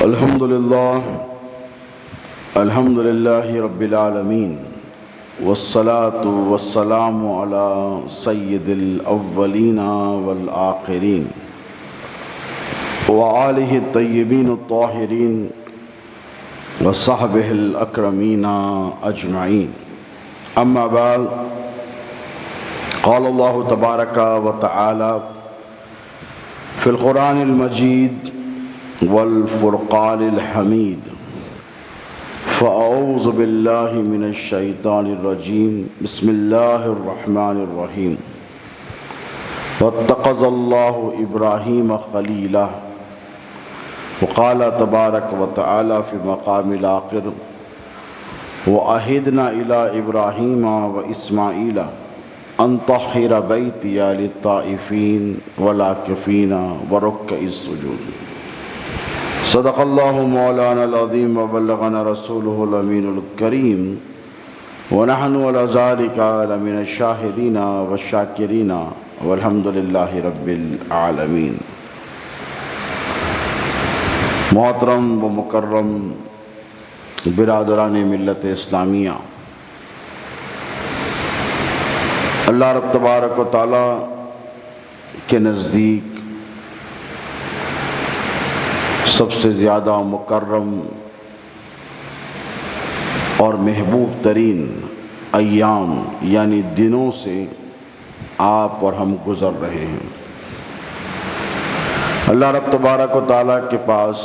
الحمد للہ رب العالمین والصلاة والسلام علی سید الاولین والآخرین وآلہ الطیبین الطاہرین وصحبہ الاکرمین اجمعین اما بعد قال اللہ تبارک و تعالی فی القرآن المجید والفرقان الحمید فاعوذ باللہ من الشیطان الرجیم بسم اللہ الرحمن الرحیم واتخذ اللہ ابراہیم خلیلا وقال تبارک و تعالی فی مقام الآخر وعہدنا الی ابراہیم واسماعیل ان طہر بیتی للطائفین والعاکفین ورکع السجود صدق اللہ مولانا العظیم وبلغنا رسولہ الامین الکریم ونحن علی ذلک لمن الشاہدین والشاکرین والحمد للہ رب العالمین۔ محترم و مکرم برادران ملت اسلامیہ، اللہ رب تبارک و تعالیٰ کے نزدیک سب سے زیادہ مکرم اور محبوب ترین ایام یعنی دنوں سے آپ اور ہم گزر رہے ہیں۔ اللہ رب تبارک و تعالیٰ کے پاس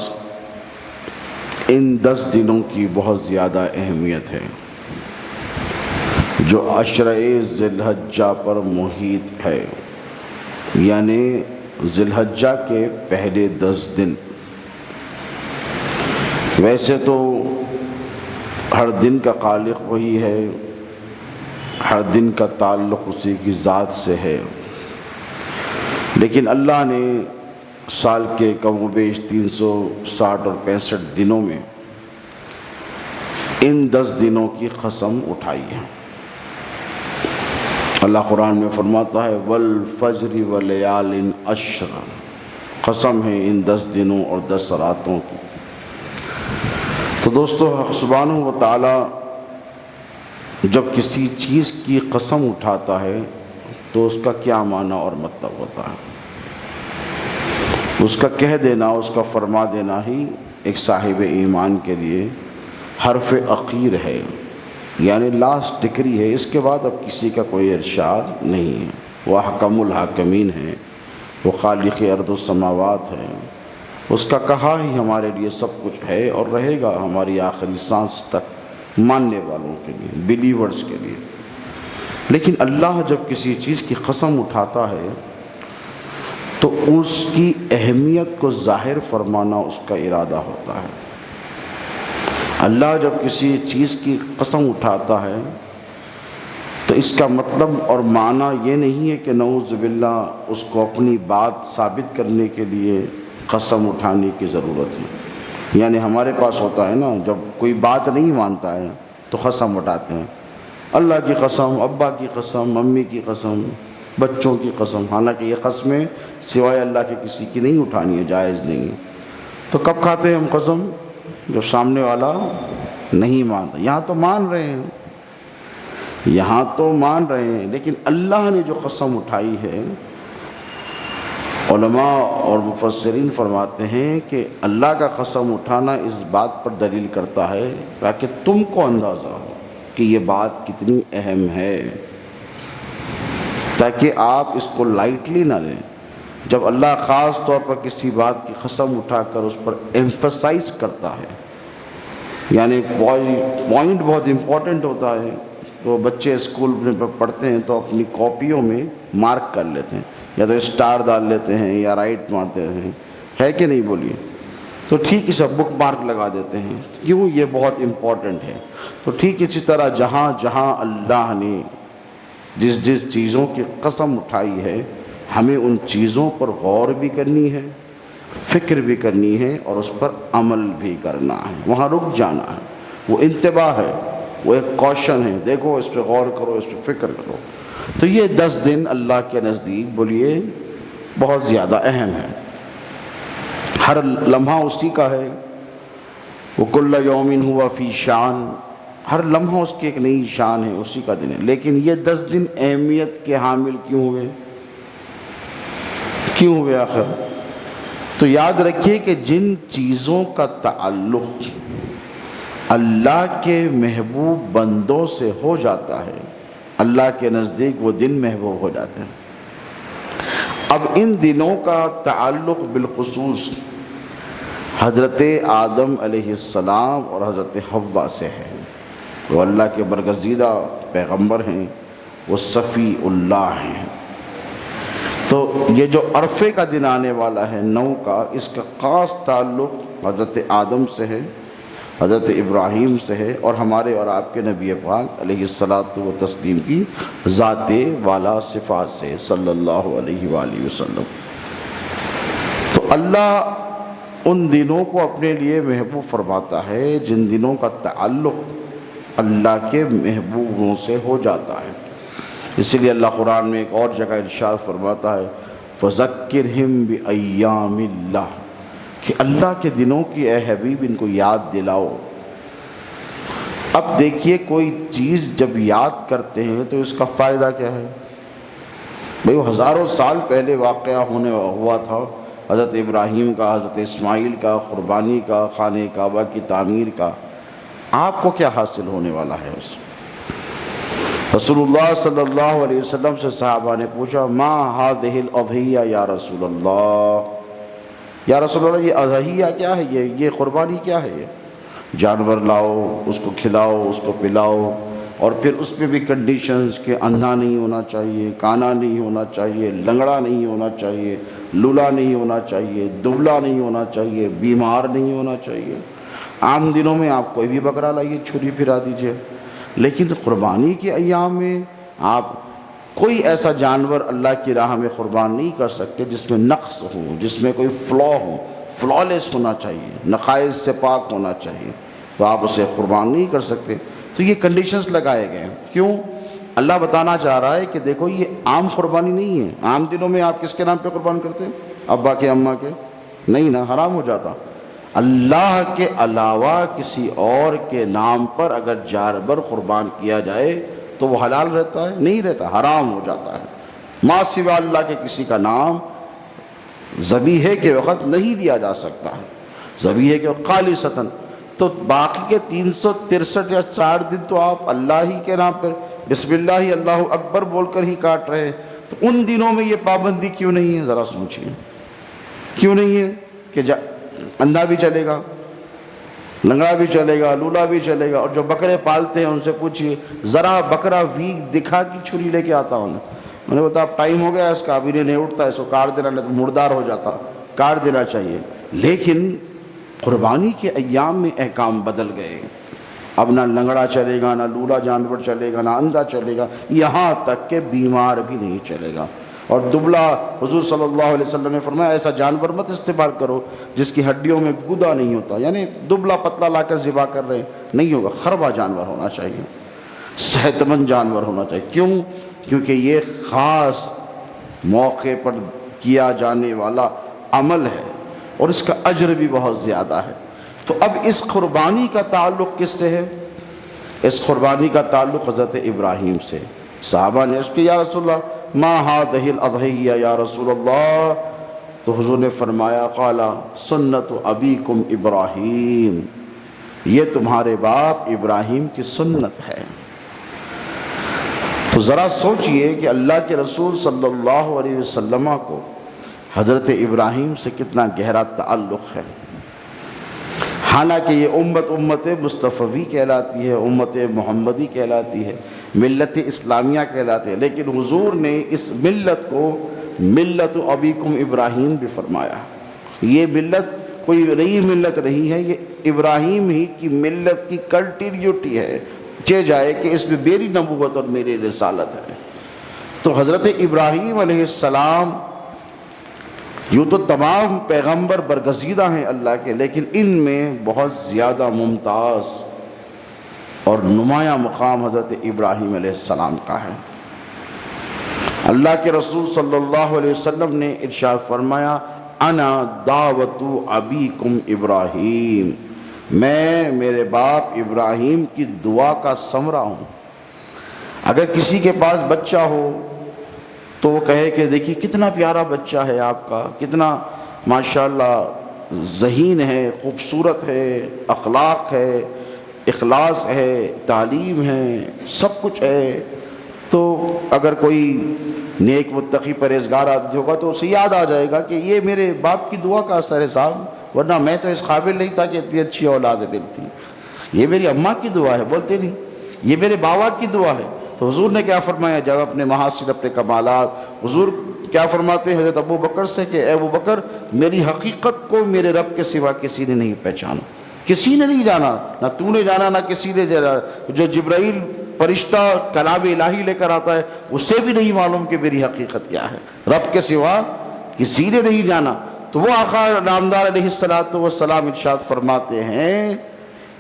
ان 10 دنوں کی بہت زیادہ اہمیت ہے جو عشرہ ذی الحجہ پر محیط ہے، یعنی ذی الحجہ کے پہلے 10 دن۔ ویسے تو ہر دن کا خالق وہی ہے، ہر دن کا تعلق اسی کی ذات سے ہے، لیکن اللہ نے سال کے کم و بیش 360 اور 65 دنوں میں ان 10 دنوں کی قسم اٹھائی ہے۔ اللہ قرآن میں فرماتا ہے والفجر ولیال عشر، قسم ہے ان 10 دنوں اور 10 راتوں کی۔ تو دوستو، حق سبحانہ و تعالی جب کسی چیز کی قسم اٹھاتا ہے تو اس کا کیا معنی اور مطلب ہوتا ہے؟ اس کا کہہ دینا، اس کا فرما دینا ہی ایک صاحب ایمان کے لیے حرف اخیر ہے، یعنی لاسٹ ڈگری ہے۔ اس کے بعد اب کسی کا کوئی ارشاد نہیں ہے۔ وہ احکم الحاکمین ہے، وہ خالق ارض و سماوات ہے، اس کا کہا ہی ہمارے لیے سب کچھ ہے اور رہے گا ہماری آخری سانس تک، ماننے والوں کے لیے، بلیورز کے لیے۔ لیکن اللہ جب کسی چیز کی قسم اٹھاتا ہے تو اس کی اہمیت کو ظاہر فرمانا اس کا ارادہ ہوتا ہے۔ اللہ جب کسی چیز کی قسم اٹھاتا ہے تو اس کا مطلب اور معنی یہ نہیں ہے کہ نعوذ باللہ اس کو اپنی بات ثابت کرنے کے لیے قسم اٹھانے کی ضرورت ہے۔ یعنی ہمارے پاس ہوتا ہے نا، جب کوئی بات نہیں مانتا ہے تو قسم اٹھاتے ہیں، اللہ کی قسم، ابا کی قسم، امی کی قسم، بچوں کی قسم۔ حالانکہ یہ قسمیں سوائے اللہ کے کسی کی نہیں اٹھانی ہے، جائز نہیں ہے۔ تو کب کھاتے ہیں ہم قسم؟ جب سامنے والا نہیں مانتا۔ یہاں تو مان رہے ہیں، یہاں تو مان رہے ہیں، لیکن اللہ نے جو قسم اٹھائی ہے، علماء اور مفسرین فرماتے ہیں کہ اللہ کا قسم اٹھانا اس بات پر دلیل کرتا ہے تاکہ تم کو اندازہ ہو کہ یہ بات کتنی اہم ہے، تاکہ آپ اس کو لائٹلی نہ لیں۔ جب اللہ خاص طور پر کسی بات کی قسم اٹھا کر اس پر ایمفسائز کرتا ہے، یعنی پوائنٹ بہت امپورٹنٹ ہوتا ہے، تو بچے اسکول میں پڑھتے ہیں تو اپنی کاپیوں میں مارک کر لیتے ہیں، یا تو اسٹار ڈال لیتے ہیں یا رائٹ مارتے ہیں، ہے کہ نہیں بولیے؟ تو ٹھیک اسے بک مارک لگا دیتے ہیں، کیوں؟ یہ بہت امپورٹنٹ ہے۔ تو ٹھیک اسی طرح جہاں جہاں اللہ نے جس جس چیزوں کی قسم اٹھائی ہے، ہمیں ان چیزوں پر غور بھی کرنی ہے، فکر بھی کرنی ہے اور اس پر عمل بھی کرنا ہے، وہاں رک جانا ہے۔ وہ انتباہ ہے، وہ ایک کوشن ہے، دیکھو اس پہ غور کرو، اس پہ فکر کرو۔ تو یہ 10 دن اللہ کے نزدیک بولیے بہت زیادہ اہم ہے۔ ہر لمحہ اسی کا ہے، وَكُلَّ يَوْمٍ هُوَ فِي شَأْنٍ، ہر لمحہ اس کی ایک نئی شان ہے، اسی کا دن ہے۔ لیکن یہ 10 دن اہمیت کے حامل کیوں ہوئے؟ کیوں ہوئے آخر؟ تو یاد رکھیے کہ جن چیزوں کا تعلق اللہ کے محبوب بندوں سے ہو جاتا ہے، اللہ کے نزدیک وہ دن محبوب ہو جاتے ہیں۔ اب ان دنوں کا تعلق بالخصوص حضرت آدم علیہ السلام اور حضرت حوا سے ہے۔ وہ اللہ کے برگزیدہ پیغمبر ہیں، وہ صفی اللہ ہیں۔ تو یہ جو عرفے کا دن آنے والا ہے 9 کا، اس کا خاص تعلق حضرت آدم سے ہے، حضرت ابراہیم سے ہے، اور ہمارے اور آپ کے نبی پاک علیہ الصلاۃ والتسلیم کی ذات والا صفات سے صلی اللہ علیہ وآلہ وسلم۔ تو اللہ ان دنوں کو اپنے لیے محبوب فرماتا ہے جن دنوں کا تعلق اللہ کے محبوبوں سے ہو جاتا ہے۔ اسی لیے اللہ قرآن میں ایک اور جگہ ارشاد فرماتا ہے فَذَكِّرْهِمْ بِأَيَّامِ اللَّهِ، کہ اللہ کے دنوں کی اے حبیب ان کو یاد دلاؤ۔ اب دیکھیے کوئی چیز جب یاد کرتے ہیں تو اس کا فائدہ کیا ہے؟ بھئی وہ ہزاروں سال پہلے واقعہ ہوا تھا، حضرت ابراہیم کا، حضرت اسماعیل کا، قربانی کا، خانہ کعبہ کی تعمیر کا، آپ کو کیا حاصل ہونے والا ہے اس؟ رسول اللہ صلی اللہ علیہ وسلم سے صحابہ نے پوچھا ما هذه الاضحیہ یا رسول اللہ، یا رسول اللہ یہ اضحیہ کیا ہے، یہ قربانی کیا ہے؟ یہ جانور لاؤ، اس کو کھلاؤ، اس کو پلاؤ، اور پھر اس میں بھی کنڈیشنز کہ اندھا نہیں ہونا چاہیے، کانا نہیں ہونا چاہیے، لنگڑا نہیں ہونا چاہیے، لولا نہیں ہونا چاہیے، دبلا نہیں ہونا چاہیے، بیمار نہیں ہونا چاہیے۔ عام دنوں میں آپ کوئی بھی بکرا لائیے، چھری پھرا دیجئے، لیکن قربانی کے ایام میں آپ کوئی ایسا جانور اللہ کی راہ میں قربان نہیں کر سکتے جس میں نقص ہو، جس میں کوئی فلا ہو، فلالیس ہونا چاہیے، نقائص سے پاک ہونا چاہیے، تو آپ اسے قربان نہیں کر سکتے۔ تو یہ کنڈیشنز لگائے گئے ہیں۔ کیوں؟ اللہ بتانا چاہ رہا ہے کہ دیکھو یہ عام قربانی نہیں ہے۔ عام دنوں میں آپ کس کے نام پہ قربان کرتے ہیں؟ ابا کے، اماں کے؟ نہیں نا، حرام ہو جاتا۔ اللہ کے علاوہ کسی اور کے نام پر اگر جانور قربان کیا جائے تو وہ حلال رہتا ہے؟ نہیں رہتا، حرام ہو جاتا ہے۔ ما سوا اللہ کے کسی کا نام ذبیحے کے وقت نہیں لیا جا سکتا ہے، ذبیحے کے وقت خالصتاً۔ تو باقی کے 363 یا 4 دن تو آپ اللہ ہی کے نام پر بسم اللہ اللہ اکبر بول کر ہی کاٹ رہے ہیں، تو ان دنوں میں یہ پابندی کیوں نہیں ہے؟ ذرا سوچیے، کیوں نہیں ہے کہ اندھا بھی چلے گا، لنگڑا بھی چلے گا، لولا بھی چلے گا؟ اور جو بکرے پالتے ہیں ان سے پوچھئے، ذرا بکرا ویک دکھا کی چھری لے کے آتا ہوں، میں نے بتایا اب ٹائم ہو گیا اس کا، ابھی نہیں اٹھتا، اس کو کاٹ دینا، نہیں تو مردار ہو جاتا، کاٹ دینا چاہیے۔ لیکن قربانی کے ایام میں احکام بدل گئے، اب نہ لنگڑا چلے گا، نہ لولا جانور چلے گا، نہ اندھا چلے گا، یہاں تک کہ بیمار بھی نہیں چلے گا۔ اور دبلا، حضور صلی اللہ علیہ وسلم نے فرمایا ایسا جانور مت استعمال کرو جس کی ہڈیوں میں گدا نہیں ہوتا، یعنی دبلا پتلا لا کر ذبح کر رہے ہیں، نہیں ہوگا، خربا جانور ہونا چاہیے، صحت مند جانور ہونا چاہیے۔ کیوں؟ کیونکہ یہ خاص موقع پر کیا جانے والا عمل ہے اور اس کا اجر بھی بہت زیادہ ہے۔ تو اب اس قربانی کا تعلق کس سے ہے؟ اس قربانی کا تعلق حضرت ابراہیم سے۔ صحابہ نے عرض کیا یا رسول اللہ ما هذه الاضحیہ یا رسول اللہ، تو حضور نے فرمایا قال سنت ابیکم ابراہیم، یہ تمہارے باپ ابراہیم کی سنت ہے۔ تو ذرا سوچئے کہ اللہ کے رسول صلی اللہ علیہ وسلم کو حضرت ابراہیم سے کتنا گہرا تعلق ہے۔ حالانکہ یہ امت مصطفی کہلاتی ہے، امت محمدی کہلاتی ہے، ملت اسلامیہ کہلاتی ہے، لیکن حضور نے اس ملت کو ملت ابیکم ابراہیم بھی فرمایا۔ یہ ملت کوئی نئی ملت نہیں ہے، یہ ابراہیم ہی کی ملت کی کنٹینیوٹی ہے، چہ جائے کہ اس میں میری نبوت اور میری رسالت ہے۔ تو حضرت ابراہیم علیہ السلام یوں تو تمام پیغمبر برگزیدہ ہیں اللہ کے، لیکن ان میں بہت زیادہ ممتاز اور نمایاں مقام حضرت ابراہیم علیہ السلام کا ہے۔ اللہ کے رسول صلی اللہ علیہ وسلم نے ارشاد فرمایا انا دعوت ابیکم ابراہیم، میں میرے باپ ابراہیم کی دعا کا ثمرہ ہوں۔ اگر کسی کے پاس بچہ ہو تو وہ کہے کہ دیکھیے کتنا پیارا بچہ ہے آپ کا، کتنا ماشاءاللہ ذہین ہے، خوبصورت ہے، اخلاق ہے، اخلاص ہے، تعلیم ہے، سب کچھ ہے، تو اگر کوئی نیک متقی پرہیزگار آدمی ہوگا تو اسے یاد آ جائے گا کہ یہ میرے باپ کی دعا کا اثر ہے صاحب، ورنہ میں تو اس قابل نہیں تھا کہ اتنی اچھی اولاد ملتی، یہ میری اماں کی دعا ہے، بولتے نہیں، یہ میرے بابا کی دعا ہے۔ تو حضور نے کیا فرمایا جب اپنے محاسن، اپنے کمالات، حضور کیا فرماتے ہیں حضرت ابو بکر سے کہ اے ابو بکر، میری حقیقت کو میرے رب کے سوا کسی نے نہیں پہچانا، کسی نے نہیں جانا، نہ تو نے جانا نہ کسی نے جانا، جو جبرائیل فرشتہ کلام الہی لے کر آتا ہے اسے بھی نہیں معلوم کہ میری حقیقت کیا ہے، رب کے سوا کسی نے نہیں جانا۔ تو وہ آقا نامدار علیہ السلام ارشاد فرماتے ہیں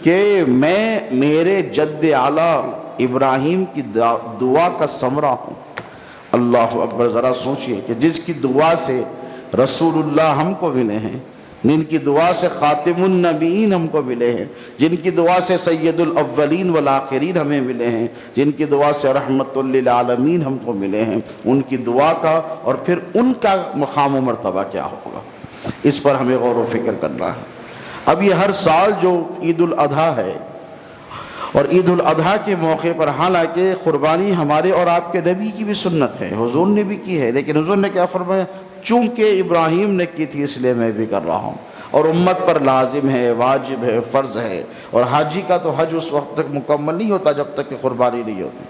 کہ میں میرے جد اعلیٰ ابراہیم کی دعا کا ثمرہ ہوں۔ اللہ اکبر، ذرا سوچئے کہ جس کی دعا سے رسول اللہ ہم کو ملے ہیں، جن کی دعا سے خاتم النبیین ہم کو ملے ہیں، جن کی دعا سے سید الاولین والآخرین ہمیں ملے ہیں، جن کی دعا سے رحمت للعالمین ہم کو ملے ہیں، ان کی دعا کا اور پھر ان کا مقام و مرتبہ کیا ہوگا، اس پر ہمیں غور و فکر کرنا ہے۔ اب یہ ہر سال جو عید الاضحیٰ ہے، اور عید الاضحیٰ کے موقع پر حالانکہ قربانی ہمارے اور آپ کے نبی کی بھی سنت ہے، حضور نے بھی کی ہے، لیکن حضور نے کیا فرمایا، چونکہ ابراہیم نے کی تھی اس لیے میں بھی کر رہا ہوں، اور امت پر لازم ہے، واجب ہے، فرض ہے۔ اور حاجی کا تو حج اس وقت تک مکمل نہیں ہوتا جب تک کہ قربانی نہیں ہوتی،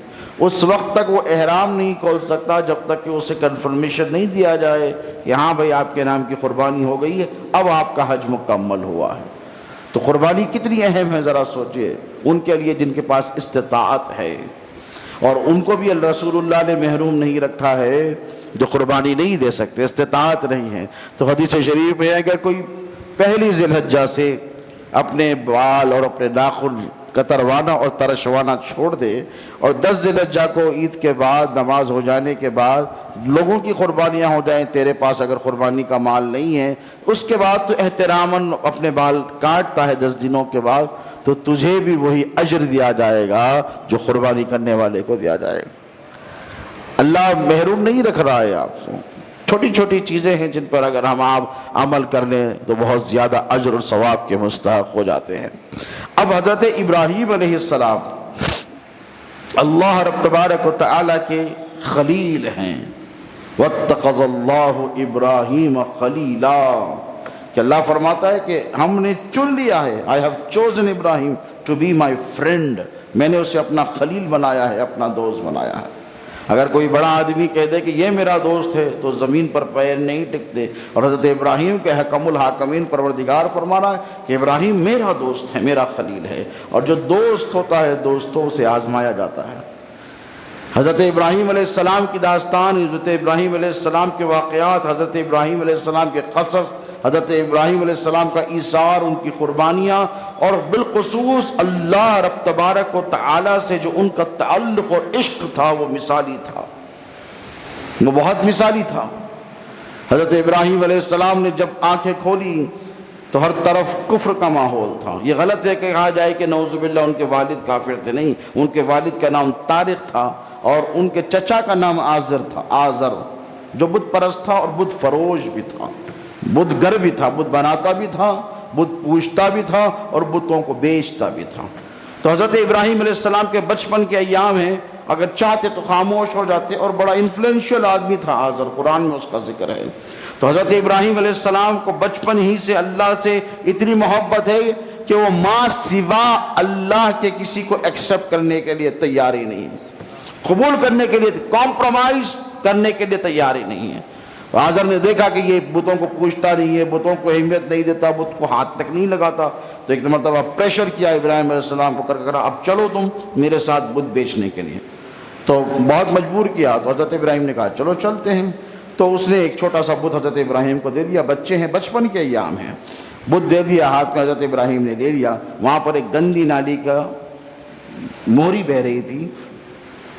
اس وقت تک وہ احرام نہیں کھول سکتا جب تک کہ اسے کنفرمیشن نہیں دیا جائے کہ ہاں بھائی آپ کے نام کی قربانی ہو گئی ہے، اب آپ کا حج مکمل ہوا ہے۔ تو قربانی کتنی اہم ہے ذرا سوچئے ان کے لیے جن کے پاس استطاعت ہے، اور ان کو بھی رسول اللہ نے محروم نہیں رکھا ہے جو قربانی نہیں دے سکتے، استطاعت نہیں ہے۔ تو حدیث شریف میں ہے اگر کوئی پہلی ذی الحجہ سے اپنے بال اور اپنے ناخن کتروانا اور ترشوانا چھوڑ دے، اور 10 ذی الحجہ کو عید کے بعد نماز ہو جانے کے بعد لوگوں کی قربانیاں ہو جائیں، تیرے پاس اگر قربانی کا مال نہیں ہے، اس کے بعد تو احتراماً اپنے بال کاٹتا ہے 10 دنوں کے بعد، تو تجھے بھی وہی اجر دیا جائے گا جو قربانی کرنے والے کو دیا جائے گا۔ اللہ محروم نہیں رکھ رہا ہے آپ کو، چھوٹی چھوٹی چیزیں ہیں جن پر اگر ہم آپ عمل کر لیں تو بہت زیادہ اجر اور ثواب کے مستحق ہو جاتے ہیں۔ اب حضرت ابراہیم علیہ السلام اللہ رب تبارک و تعالیٰ کے خلیل ہیں، وَاتَّخَذَ اللَّهُ إِبْرَاهِيمَ خَلِيلًا، کہ اللہ فرماتا ہے کہ ہم نے چن لیا ہے، I have chosen Ibrahim to be my friend، میں نے اسے اپنا خلیل بنایا ہے، اپنا دوست بنایا ہے۔ اگر کوئی بڑا آدمی کہہ دے کہ یہ میرا دوست ہے تو زمین پر پیر نہیں ٹکتے، اور حضرت ابراہیم کے حکم الحاکمین پروردگار فرما رہا ہے کہ ابراہیم میرا دوست ہے، میرا خلیل ہے، اور جو دوست ہوتا ہے دوستوں سے آزمایا جاتا ہے۔ حضرت ابراہیم علیہ السلام کی داستان، حضرت ابراہیم علیہ السلام کے واقعات، حضرت ابراہیم علیہ السلام کے قصص، حضرت ابراہیم علیہ السلام کا ایثار، ان کی قربانیاں، اور بالخصوص اللہ رب تبارک و تعالی سے جو ان کا تعلق اور عشق تھا وہ مثالی تھا، وہ بہت مثالی تھا۔ حضرت ابراہیم علیہ السلام نے جب آنکھیں کھولی تو ہر طرف کفر کا ماحول تھا۔ یہ غلط ہے کہ کہا جائے کہ نعوذ باللہ ان کے والد کافر تھے، نہیں، ان کے والد کا نام طارق تھا اور ان کے چچا کا نام آزر تھا، آزر، جو بت پرست تھا اور بت فروش بھی تھا، بت گر بھی تھا، بت بناتا بھی تھا، بت پوجتا بھی تھا اور بتوں کو بیچتا بھی تھا۔ تو حضرت ابراہیم علیہ السلام کے بچپن کے ایام ہیں، اگر چاہتے تو خاموش ہو جاتے، اور بڑا انفلوئنشل آدمی تھا آزر، قرآن میں اس کا ذکر ہے۔ تو حضرت ابراہیم علیہ السلام کو بچپن ہی سے اللہ سے اتنی محبت ہے کہ وہ ماں سوا اللہ کے کسی کو ایکسپٹ کرنے کے لیے تیار ہی نہیں، قبول کرنے کے لیے، کمپرومائز کرنے کے لیے تیار ہی نہیں ہے۔ آزر نے دیکھا کہ یہ بتوں کو پوجتا نہیں ہے، بتوں کو اہمیت نہیں دیتا، بت کو ہاتھ تک نہیں لگاتا، تو ایک مرتبہ پریشر کیا ابراہیم علیہ السلام کو، کر اب چلو تم میرے ساتھ بت بیچنے کے لیے۔ تو بہت مجبور کیا، تو حضرت ابراہیم نے کہا چلو چلتے ہیں۔ تو اس نے ایک چھوٹا سا بت حضرت ابراہیم کو دے دیا، بچے ہیں، بچپن کے ایام ہیں، بت دے دیا ہاتھ میں، حضرت ابراہیم نے لے لیا۔ وہاں پر ایک گندی نالی کا موری بہہ رہی تھی،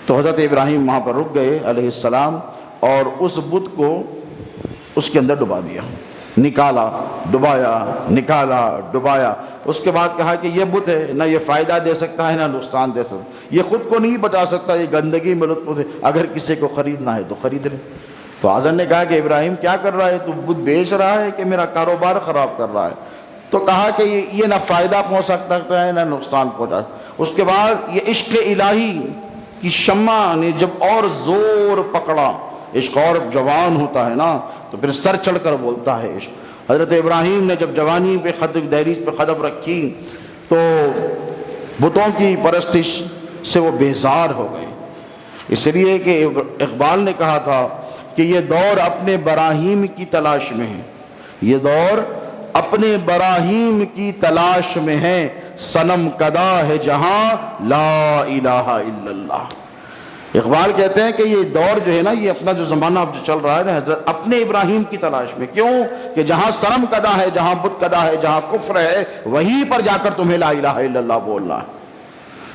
تو حضرت ابراہیم وہاں پر رک گئے علیہ السلام، اور اس بت کو اس کے اندر ڈبا دیا، نکالا ڈبایا، نکالا ڈبایا، اس کے بعد کہا کہ یہ بت ہے، نہ یہ فائدہ دے سکتا ہے نہ نقصان دے سکتا، یہ خود کو نہیں بچا سکتا، یہ گندگی میں لطف ہے، اگر کسی کو خریدنا ہے تو خرید لے۔ تو آزر نے کہا کہ ابراہیم کیا کر رہا ہے، تو بت بیچ رہا ہے کہ میرا کاروبار خراب کر رہا ہے؟ تو کہا کہ یہ نہ فائدہ پہنچ سکتا ہے نہ نقصان پہنچا۔ اس کے بعد یہ عشق الہی کی شمع نے جب اور زور پکڑا، عشق اور جوان ہوتا ہے نا تو پھر سر چڑھ کر بولتا ہے عشق۔ حضرت ابراہیم نے جب جوانی پہ دہلیز پہ قدم رکھی تو بتوں کی پرستش سے وہ بیزار ہو گئے، اس لیے کہ اقبال نے کہا تھا کہ یہ دور اپنے براہیم کی تلاش میں ہے، یہ دور اپنے براہیم کی تلاش میں ہے، صنم کدا ہے جہاں لا الہ الا اللہ۔ اقبال کہتے ہیں کہ یہ دور جو ہے نا، یہ اپنا جو زمانہ اب جو چل رہا ہے نا، حضرت اپنے ابراہیم کی تلاش میں، کیوں کہ جہاں صنم کدا ہے، جہاں بت کدا ہے، جہاں کفر ہے، وہیں پر جا کر تمہیں لا الہ الا اللہ بولنا ہے۔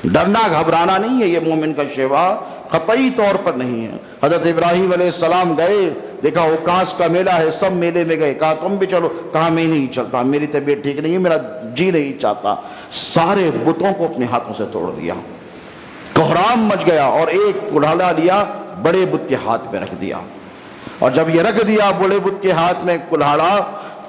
ڈرنا گھبرانا نہیں ہے، یہ مومن کا شیوا قطعی طور پر نہیں ہے۔ حضرت ابراہیم علیہ السلام گئے، دیکھا اوکاس کا میلہ ہے، سب میلے میں گئے، کہا تم بھی چلو، کہا میں نہیں چلتا، میری طبیعت ٹھیک نہیں ہے، میرا جی نہیں چاہتا۔ سارے بتوں کو اپنے ہاتھوں سے توڑ دیا، کوہرام مچ گیا، اور ایک کلہاڑا لیا، بڑے بت کے ہاتھ میں رکھ دیا، اور جب یہ رکھ دیا بڑے بت کے ہاتھ میں کلہاڑا،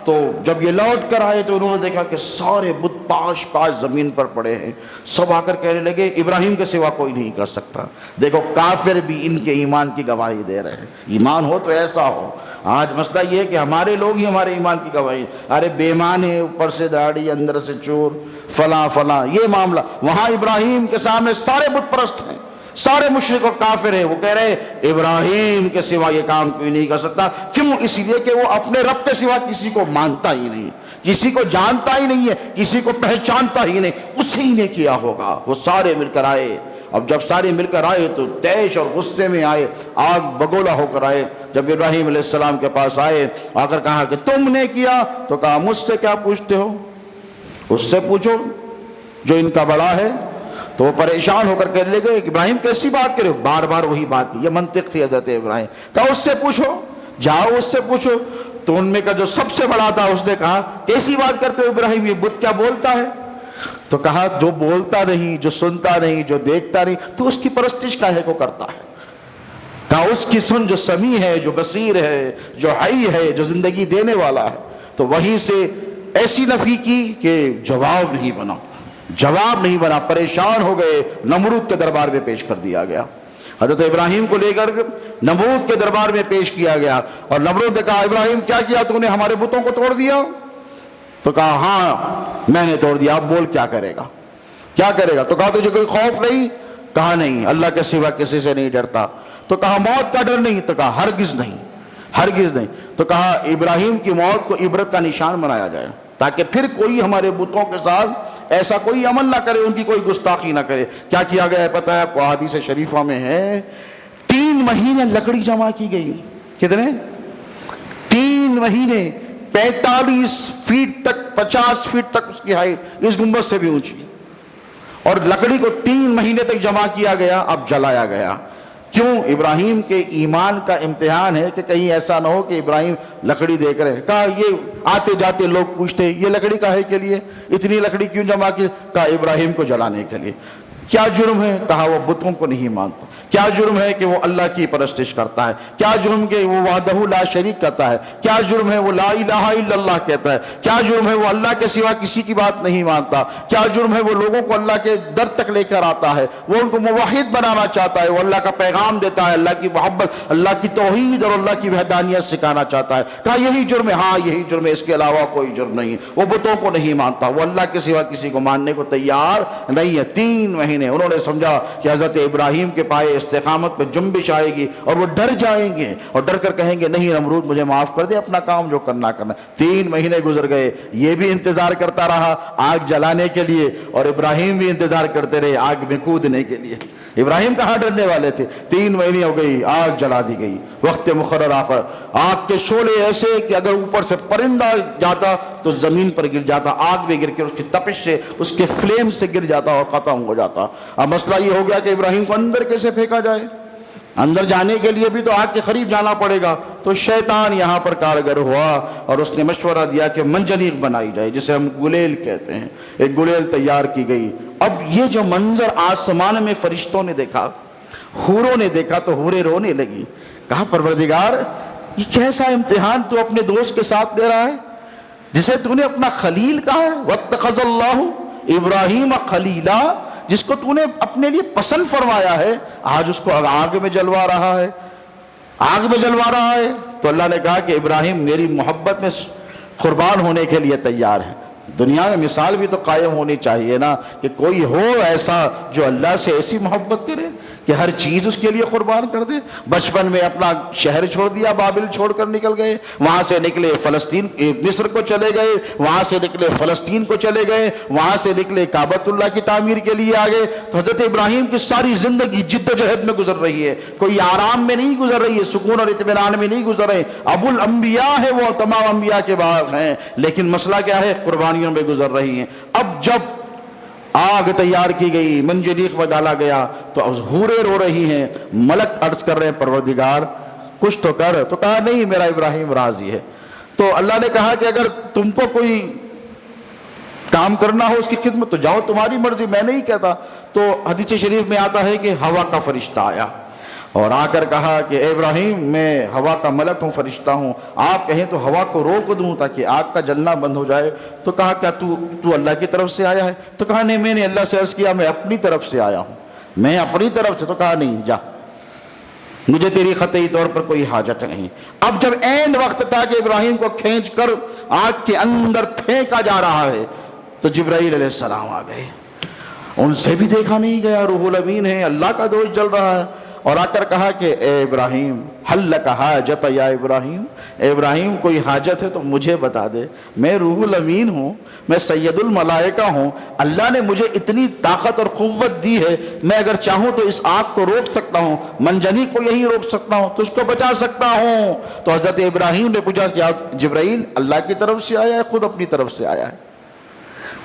تو جب یہ لوٹ کر آئے تو انہوں نے دیکھا کہ سارے بت پاش پاش زمین پر پڑے ہیں۔ سب آ کر کہنے لگے ابراہیم کے سوا کوئی نہیں کر سکتا۔ دیکھو کافر بھی ان کے ایمان کی گواہی دے رہے ہیں، ایمان ہو تو ایسا ہو۔ آج مسئلہ یہ ہے کہ ہمارے لوگ ہی ہمارے ایمان کی گواہی، ارے بے ایمان ہے، اوپر سے داڑھی اندر سے چور، فلاں فلاں، یہ معاملہ۔ وہاں ابراہیم کے سامنے سارے بت پرست ہیں، سارے مشرک اور کافر ہیں، وہ کہہ رہے ابراہیم کے سوا یہ کام کوئی نہیں کر سکتا۔ کیوں؟ اس لیے کہ وہ اپنے رب کے سوا کسی کو مانتا ہی نہیں، کسی کو جانتا ہی نہیں ہے، کسی کو پہچانتا ہی نہیں، اسی نے کیا ہوگا۔ وہ سارے مل کر آئے، اب جب سارے مل کر آئے تو تیش اور غصے میں آئے، آگ بگولا ہو کر آئے۔ جب ابراہیم علیہ السلام کے پاس آئے، آ کر کہا کہ تم نے کیا، تو کہا مجھ سے کیا پوچھتے ہو، اس سے پوچھو جو ان کا بڑا ہے۔ تو وہ پریشان ہو کر کہنے لگے ابراہیم کیسی بات کرے، بار بار وہی بات کی، یہ منطق تھی حضرت ابراہیم۔ کہا اس سے پوچھو، جاؤ اس سے پوچھو۔ تو ان میں کا جو سب سے بڑا تھا اس نے کہا کیسی بات کرتے ہو ابراہیم، یہ بت کیا بولتا ہے؟ تو کہا جو بولتا نہیں، جو سنتا نہیں، جو دیکھتا نہیں، تو اس کی پرستش کاہے کو کرتا ہے؟ کہا اس کی سن جو سمیع ہے، جو بصیر ہے، جو حی ہے، جو زندگی دینے والا ہے۔ تو وہیں سے ایسی نفی کی کہ جواب نہیں بنا، جواب نہیں بنا، پریشان ہو گئے، نمرود کے دربار میں پیش کر دیا گیا۔ حضرت ابراہیم کو لے کر نمرود کے دربار میں پیش کیا گیا، اور نمرود نے کہا ابراہیم کیا کیا تو نے، ہمارے بتوں کو توڑ دیا؟ تو کہا ہاں میں نے توڑ دیا، اب بول کیا کرے گا، کیا کرے گا؟ تو کہا تجھے کوئی خوف نہیں؟ کہا نہیں، اللہ کے سوا کسی سے نہیں ڈرتا۔ تو کہا موت کا ڈر نہیں؟ تو کہا ہرگز نہیں، ہرگز نہیں۔ تو کہا ابراہیم کی موت کو عبرت کا نشان بنایا جائے، تاکہ پھر کوئی ہمارے بتوں کے ساتھ ایسا کوئی عمل نہ کرے، ان کی کوئی گستاخی نہ کرے۔ کیا کیا گیا ہے پتہ ہے آپ کو؟ حدیث شریفہ میں ہے 3 مہینے لکڑی جمع کی گئی۔ کتنے؟ 3 مہینے، 45 فیٹ تک، 50 فیٹ تک اس کی ہائٹ، اس گنبد سے بھی اونچی، اور لکڑی کو 3 مہینے تک جمع کیا گیا، اب جلایا گیا۔ کیوں؟ ابراہیم کے ایمان کا امتحان ہے کہ کہیں ایسا نہ ہو کہ ابراہیم لکڑی دیکھ رہے۔ کہا یہ آتے جاتے لوگ پوچھتے یہ لکڑی کاہے کے لیے، اتنی لکڑی کیوں جمع کی؟ کہا ابراہیم کو جلانے کے لیے۔ کیا جرم ہے؟ کہا وہ بتوں کو نہیں مانتا۔ کیا جرم ہے کہ وہ اللہ کی پرستش کرتا ہے؟ کیا جرم کہ وہ وحدہ لا شریک کرتا ہے؟ کیا جرم ہے وہ لا الہ الا اللہ کہتا ہے؟ کیا جرم ہے وہ اللہ کے سوا کسی کی بات نہیں مانتا؟ کیا جرم ہے وہ لوگوں کو اللہ کے در تک لے کر آتا ہے، وہ ان کو موحد بنانا چاہتا ہے، وہ اللہ کا پیغام دیتا ہے، اللہ کی محبت، اللہ کی توحید اور اللہ کی وحدانیت سکھانا چاہتا ہے؟ کہا یہی جرم ہے۔ ہاں یہی جرم ہے، اس کے علاوہ کوئی جرم نہیں ہے۔ وہ بتوں کو نہیں مانتا، وہ اللہ کے سوا کسی کو ماننے کو تیار نہیں ہے۔ 3 مہینے انہوں نے سمجھا کہ حضرت ابراہیم کے پائے استقامت پہ جنبش آئے گی، اور وہ ڈر جائیں گے، اور ڈر کر کہیں گے نہیں نمرود مجھے معاف کر دے، اپنا کام جو کرنا کرنا۔ 3 مہینے گزر گئے، یہ بھی انتظار کرتا رہا آگ جلانے کے لیے، اور ابراہیم بھی انتظار کرتے رہے آگ میں کودنے کے لیے۔ ابراہیم کہاں ڈرنے والے تھے؟ 3 مہینے ہو گئی، آگ جلا دی گئی وقت مقررہ پر۔ آگ کے شعلے ایسے کہ اگر اوپر سے پرندہ جاتا تو زمین پر گر جاتا، آگ میں گر کے اس کی تپش سے، اس کے فلیم سے گر جاتا اور ختم ہو جاتا۔ اب مسئلہ یہ ہو گیا کہ ابراہیم کو اندر کیسے پھینکا جائے؟ اندر جانے کے لیے بھی تو آگ کے قریب جانا پڑے گا. تو شیطان یہاں پر کارگر ہوا اور اس نے مشورہ دیا کہ منجنیق بنائی جائے، جسے ہم گلیل کہتے ہیں. ایک گلیل تیار کی گئی. اب یہ جو منظر آسمان میں فرشتوں نے دیکھا، حوروں نے دیکھا، تو حوریں رونے لگی. کہا پروردگار یہ کیسا امتحان تو اپنے دوست کے ساتھ دے رہا ہے جسے تو نے اپنا خلیل کہا ہے. واتخذ اللہ ابراہیم خلیلا، جس کو تو نے اپنے لیے پسند فرمایا ہے، آج اس کو آگ میں جلوا رہا ہے، آگ میں جلوا رہا ہے. تو اللہ نے کہا کہ ابراہیم میری محبت میں قربان ہونے کے لیے تیار ہے. دنیا میں مثال بھی تو قائم ہونی چاہیے نا، کہ کوئی ہو ایسا جو اللہ سے ایسی محبت کرے کہ ہر چیز اس کے لیے قربان کر دے. بچپن میں اپنا شہر چھوڑ دیا، بابل چھوڑ کر نکل گئے، وہاں سے نکلے فلسطین، مصر کو چلے گئے، وہاں سے نکلے فلسطین کو چلے گئے، وہاں سے نکلے کعبۃ اللہ کی تعمیر کے لیے آگے. تو حضرت ابراہیم کی ساری زندگی جد و جہد میں گزر رہی ہے، کوئی آرام میں نہیں گزر رہی ہے، سکون اور اطمینان میں نہیں گزر رہے. ابو الانبیاء ہے وہ، تمام انبیاء کے بعد ہیں، لیکن مسئلہ کیا ہے؟ قربانیوں میں گزر رہی ہیں. اب جب آگ تیار کی گئی، منجنیق میں ڈالا گیا، تو حوریں رو رہی ہیں. ملک عرض کر رہے ہیں پروردگار کچھ تو کر. تو کہا نہیں، میرا ابراہیم راضی ہے. تو اللہ نے کہا کہ اگر تم کو کوئی کام کرنا ہو اس کی خدمت تو جاؤ، تمہاری مرضی، میں نہیں کہتا. تو حدیث شریف میں آتا ہے کہ ہوا کا فرشتہ آیا اور آ کر کہا کہ اے ابراہیم میں ہوا کا ملک ہوں، فرشتہ ہوں، آپ کہیں تو ہوا کو روک دوں تاکہ آگ کا جلنا بند ہو جائے. تو کہا کیا تو اللہ کی طرف سے آیا ہے؟ تو کہا نہیں، میں نے اللہ سے عرض کیا میں اپنی طرف سے آیا ہوں، میں اپنی طرف سے. تو کہا نہیں، جا، مجھے تیری قطعی طور پر کوئی حاجت نہیں. اب جب عین وقت تھا کہ ابراہیم کو کھینچ کر آگ کے اندر پھینکا جا رہا ہے تو جبرائیل علیہ السلام آ گئے. ان سے بھی دیکھا نہیں گیا، روح الامین ہے، اللہ کا دوست جل رہا ہے. اور آ کر کہا کہ اے ابراہیم حل لک حاجت یا ابراہیم، اے ابراہیم کوئی حاجت ہے تو مجھے بتا دے. میں روح الامین ہوں، میں سید الملائکہ ہوں، اللہ نے مجھے اتنی طاقت اور قوت دی ہے، میں اگر چاہوں تو اس آگ کو روک سکتا ہوں، منجنیق کو یہی روک سکتا ہوں، تو اس کو بچا سکتا ہوں. تو حضرت ابراہیم نے پوچھا کہ جبرائیل اللہ کی طرف سے آیا ہے خود اپنی طرف سے آیا ہے؟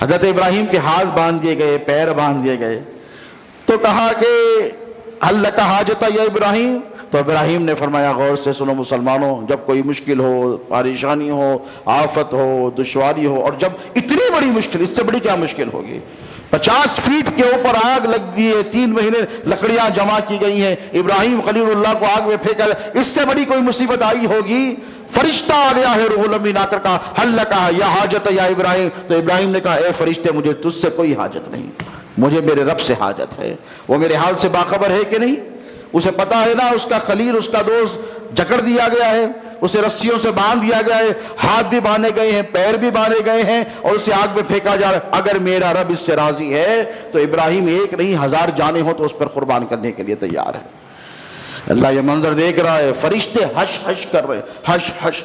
حضرت ابراہیم کے ہاتھ باندھ دیے گئے، پیر باندھ دیے گئے. تو کہا کہ حل لک حاجت یا ابراہیم. تو ابراہیم نے فرمایا غور سے سنو مسلمانوں، جب کوئی مشکل ہو، پریشانی ہو، آفت ہو، دشواری ہو، اور جب اتنی بڑی مشکل، اس سے بڑی کیا مشکل ہوگی؟ 50 فیٹ کے اوپر آگ لگ گئی ہے، 3 مہینے لکڑیاں جمع کی گئی ہیں، ابراہیم خلیل اللہ کو آگ میں پھینکا، اس سے بڑی کوئی مصیبت آئی ہوگی؟ فرشتہ آ گیا ہے، روح الامین آ کر کہا حل لک یا حاجت یا ابراہیم. تو ابراہیم نے کہا اے فرشتے مجھے تجھ سے کوئی حاجت نہیں، مجھے میرے رب سے حاجت ہے. وہ میرے حال سے باخبر ہے کہ نہیں؟ اسے پتا ہے نا، اس کا خلیل، اس کا دوست جکڑ دیا گیا ہے، اسے رسیوں سے باندھ دیا گیا ہے، ہاتھ بھی باندھے گئے ہیں، پیر بھی باندھے گئے ہیں، اور اسے آگ میں پھینکا جا رہا ہے. اگر میرا رب اس سے راضی ہے تو ابراہیم ایک نہیں 1000 جانیں ہو تو اس پر قربان کرنے کے لیے تیار ہے. اللہ یہ منظر دیکھ رہا ہے، فرشتے ہش ہش کر رہے، ہش ہش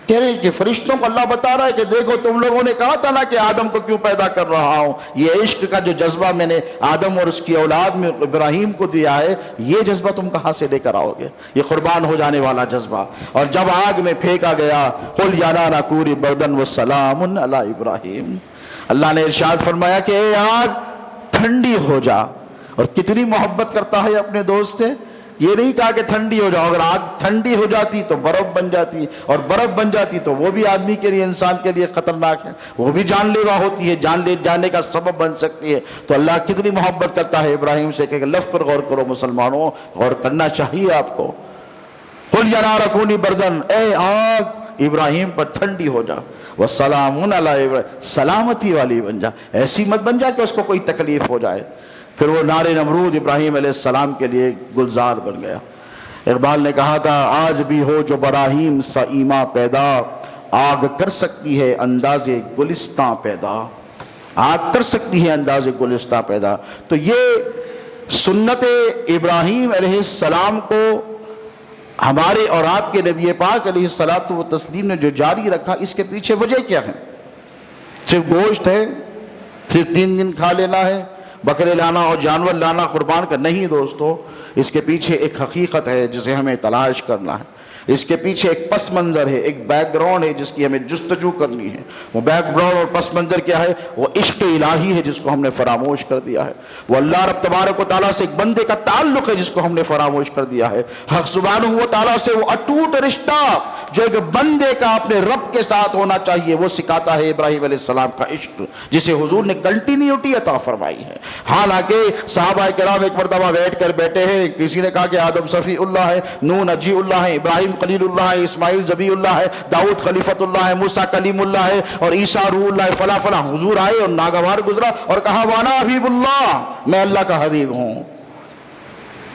کہہ رہے کہ فرشتوں کو اللہ بتا رہا ہے کہ دیکھو تم لوگوں نے کہا تھا نا کہ آدم کو کیوں پیدا کر رہا ہوں، یہ عشق کا جو جذبہ میں نے آدم اور اس کی اولاد میں ابراہیم کو دیا ہے، یہ جذبہ تم کہاں سے لے کر آؤ گے؟ یہ قربان ہو جانے والا جذبہ. اور جب آگ میں پھینکا گیا، قل یا نار کونی بردا وسلام علی ابراہیم، اللہ نے ارشاد فرمایا کہ اے آگ ٹھنڈی ہو جا. اور کتنی محبت کرتا ہے اپنے دوست سے. یہ نہیں کہا کہ ٹھنڈی ہو جاؤ، اگر آگ ٹھنڈی ہو جاتی تو برف بن جاتی، اور برف بن جاتی تو وہ بھی آدمی کے لیے، انسان کے لیے خطرناک ہے، وہ بھی جان لیوا ہوتی ہے، جان لے جانے کا سبب بن سکتی ہے. تو اللہ کہ محبت کرتا ہے ابراہیم سے کہ لفظ پر غور کرو مسلمانوں، غور کرنا چاہیے آپ کو. قل یا نار کونی بردن، اے آگ ابراہیم پر ٹھنڈی ہو جا، وسلام علی ابراہیم، سلامتی والی بن جا، ایسی مت بن جا کہ اس کو کوئی تکلیف ہو جائے. پھر وہ نار نمرود ابراہیم علیہ السلام کے لیے گلزار بن گیا. اقبال نے کہا تھا آج بھی ہو جو براہیم سا ایما پیدا، آگ کر سکتی ہے انداز گلستاں پیدا، آگ کر سکتی ہے انداز گلستاں پیدا. تو یہ سنت ابراہیم علیہ السلام کو ہمارے اور آپ کے نبی پاک علیہ الصلوۃ والتسلیم نے جو جاری رکھا، اس کے پیچھے وجہ کیا ہے؟ صرف گوشت ہے، صرف 3 دن کھا لینا ہے، بکرے لانا اور جانور لانا قربان کا نہیں دوستو. اس کے پیچھے ایک حقیقت ہے جسے ہمیں تلاش کرنا ہے. اس کے پیچھے ایک پس منظر ہے، ایک بیک گراؤنڈ ہے جس کی ہمیں جستجو کرنی ہے۔ وہ بیک گراؤنڈ اور پس منظر کیا ہے؟ وہ عشق الہی ہے جس کو ہم نے فراموش کر دیا ہے۔ وہ اللہ رب تبارک و تعالیٰ سے ایک بندے کا تعلق ہے جس کو ہم نے فراموش کر دیا ہے۔ حق سبحانہ و تعالیٰ سے وہ اٹوٹ رشتہ جو ایک بندے کا اپنے رب کے ساتھ ہونا چاہیے، وہ سکھاتا ہے ابراہیم علیہ السلام کا عشق، جسے حضور نے کنٹینیوٹی عطا فرمائی ہے۔ حالانکہ صحابہ کرام ایک مرتبہ بیٹھے ہیں، کسی نے کہا کہ آدم صفی اللہ ہے، نوح نجی اللہ ہے، ابراہیم خلیل اللہ ہے، اسماعیل ذبیح اللہ ہے، داؤد خلیفۃ اللہ ہے، موسیٰ کلیم اللہ ہے، اور عیسیٰ روح اللہ ہے، فلاں فلاں۔ حضور آئے اور ناگوار گزرا اور کہا وانا حبیب اللہ، میں اللہ کا حبیب ہوں۔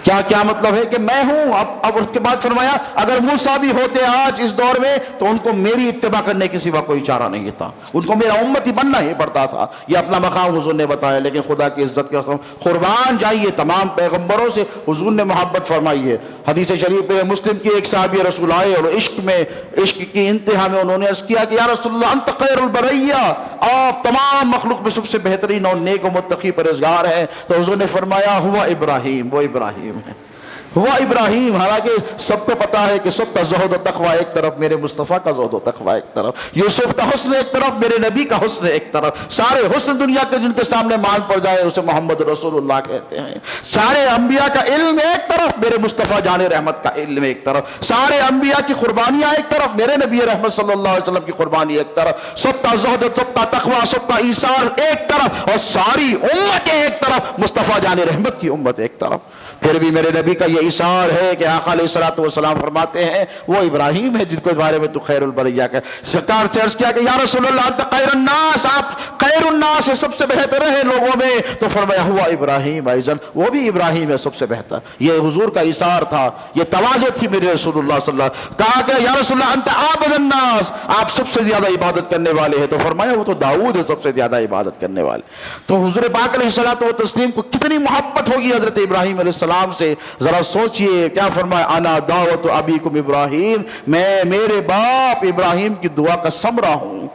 کیا مطلب ہے کہ میں ہوں؟ اب اس کے بعد فرمایا اگر موسیٰ بھی ہوتے آج اس دور میں تو ان کو میری اتباع کرنے کے سوا کوئی چارہ نہیں تھا، ان کو میرا امتی بننا ہی پڑتا تھا۔ یہ اپنا مقام حضور نے بتایا، لیکن خدا کی عزت کے قسم قربان جائیے تمام پیغمبروں سے حضور نے محبت فرمائی ہے۔ حدیث شریف مسلم کی ایک صحابی رسول آئے اور عشق کی انتہا میں انہوں نے عرض کیا کہ یا رسول اللہ انت خیر البریہ، آپ تمام مخلوق میں سب سے بہترین اور نیک و متقی پرہیزگار ہیں۔ تو حضور نے فرمایا ہوا ابراہیم، وہ ابراہیم ہے، ہوا ابراہیم۔ حالانکہ سب کو پتا ہے کہ سب کا زہد و تقوی ایک طرف، میرے مصطفیٰ کا زہد و تقوی ایک طرف، یوسف کا حسن ایک طرف، میرے نبی کا حسن ایک طرف۔ سارے حسن دنیا کے جن کے سامنے مان پڑ جائے اسے محمد رسول اللہ کہتے ہیں۔ سارے انبیاء کا علم ایک طرف، میرے مصطفیٰ جان رحمت کا علم ایک طرف۔ سارے انبیاء کی قربانیاں ایک طرف، میرے نبی رحمت صلی اللہ علیہ وسلم کی قربانی ایک طرف۔ سب کا زہد، سب کا تقوی، سب کا ایثار ایک طرف، اور ساری امتیں ایک طرف، مصطفیٰ جان رحمت کی امت ایک طرف۔ پھر بھی میرے نبی کا یہ ایثار ہے کہ آقا علیہ الصلوۃ والسلام فرماتے ہیں وہ ابراہیم ہے جن کو اس بارے میں تو خیر البریہ کا سرکار سے عرض کیا کہ یا رسول اللہ انت خیر الناس، آپ خیر الناس ہے، سب سے بہتر ہے لوگوں میں۔ تو فرمایا ہوا ابراہیم ایضا، وہ بھی ابراہیم ہے سب سے بہتر۔ یہ حضور کا ایثار تھا، یہ تواضع تھی میرے رسول اللہ صلی اللہ علیہ وسلم۔ کہا کہ یا رسول اللہ انت عابد الناس، آپ سب سے زیادہ عبادت کرنے والے ہیں۔ تو فرمایا وہ تو داؤد ہے سب سے زیادہ عبادت کرنے والے۔ تو حضور پاک علیہ الصلوۃ والتسلیم کو کتنی محبت ہوگی حضرت ابراہیم علیہ السلام سے، ذرا سوچئے۔ کیا فرمایا انا دعوت ابیکم ابراہیم، میں میرے باپ ابراہیم کی دعا کا ثمرہ ہوں۔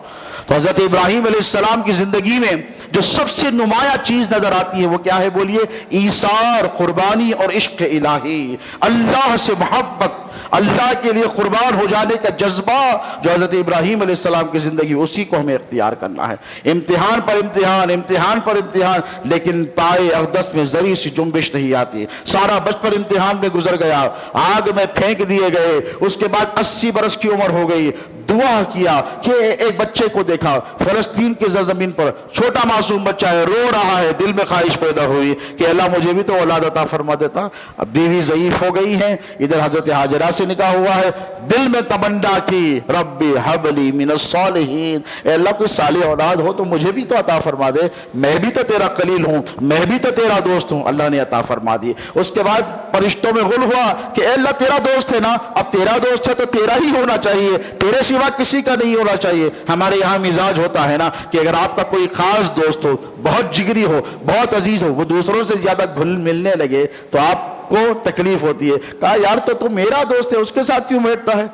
تو حضرت ابراہیم علیہ السلام کی زندگی میں جو سب سے نمایاں چیز نظر آتی ہے وہ کیا ہے بولیے؟ ایثار، قربانی اور عشق الہی، اللہ سے محبت، اللہ کے لیے قربان ہو جانے کا جذبہ جو حضرت ابراہیم علیہ السلام کی زندگی، اسی کو ہمیں اختیار کرنا ہے۔ امتحان پر امتحان، امتحان پر امتحان، لیکن پائے اقدس میں ذری سی جنبش نہیں آتی۔ سارا بچپن امتحان میں گزر گیا، آگ میں پھینک دیے گئے، اس کے بعد 80 برس کی عمر ہو گئی۔ دعا کیا کہ ایک بچے کو دیکھا فلسطین کی زمین پر، چھوٹا معصوم بچہ ہے، رو رہا ہے، دل میں خواہش پیدا ہوئی کہ اللہ مجھے بھی تو اولاد عطا فرما دیتا۔ اب بیوی ضعیف ہو گئی ہے، ادھر حضرت ہاجرہ سے نکاح ہوا ہے، دل میں تمنا کی ربی حب لی من الصالحین، اے اللہ کوئی صالح اولاد ہو تو مجھے بھی تو عطا فرما دے، میں بھی تو تیرا خلیل ہوں، میں بھی تو تیرا دوست ہوں۔ اللہ نے عطا فرما دی۔ اس کے بعد فرشتوں میں غل ہوا کہ اے اللہ تیرا دوست ہے نا، اب تیرا دوست ہے تو تیرا ہی ہونا چاہیے، تیرے سوا کسی کا نہیں ہونا چاہیے۔ ہمارے یہاں مزاج ہوتا ہے نا کہ اگر آپ کا کوئی خاص دوست ہو، بہت جگری ہو، بہت عزیز ہو، وہ دوسروں سے زیادہ گھل ملنے لگے تو آپ کو تکلیف ہوتی ہے۔ کہا یار تو میرا دوست ہے، اس کے ساتھ کیوں بیٹھتا ہے،